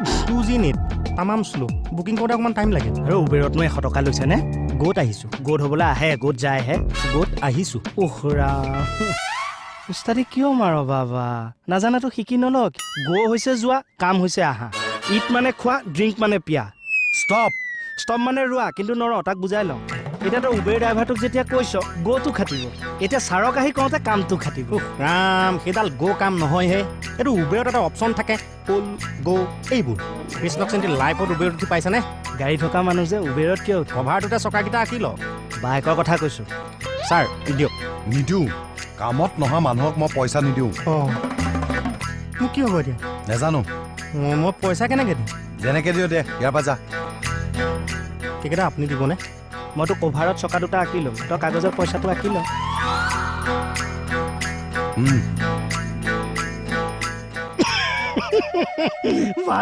2G net তামাম slow' booking কৰোঁতে অকণমান টাইম লাগে আৰু উবেৰতনো 100 টকা লৈছেনে গ'ত আহিছোঁ গোট হ'বলৈ আহে গোট যায়হে গ'ত আহিছোঁ উখৰা উস্তাদি কিয় মাৰ বাবা নাজানাতো শিকি নলক গো হৈছে যোৱা কাম হৈছে আহা ইট মানে খোৱা ড্ৰিংক মানে পিয়া ষ্টপ ষ্টপ মানে ৰোৱা কিন্তু নৰ তাক বুজাই লওঁ এতিয়া তই উবেৰ ড্ৰাইভাৰটোক যেতিয়া কৈছ গ'টো খাটিব এতিয়া ছাৰক আহি কওঁতে কামটো খাটিব ৰাম সেইডাল গ' কাম নহয়হে এইটো উবেৰত এটা অপশ্যন থাকে পুল গ' এইবোৰ কৃষ্ণক চেণ্টি লাইফত উবেৰত উঠি পাইছানে গাড়ী থকা মানুহ যে উবেৰত কিয় উঠে কভাৰটোতে চকাকেইটা আঁকি ল বাইকৰ কথা কৈছোঁ ছাৰ দিয়ক নিদিওঁ কামত নহা মানুহক মই পইচা নিদিওঁ অঁ মোক কি হ'ব এতিয়া নেজানো মই পইচা কেনেকৈ দিম যেনেকে দিওঁ দে ইয়াৰ পৰা যা সেইকেইটা আপুনি দিবনে মইতো কভাৰত চকা দুটা আঁকি ল'ম তই কাগজৰ পইচাটো আঁকি ল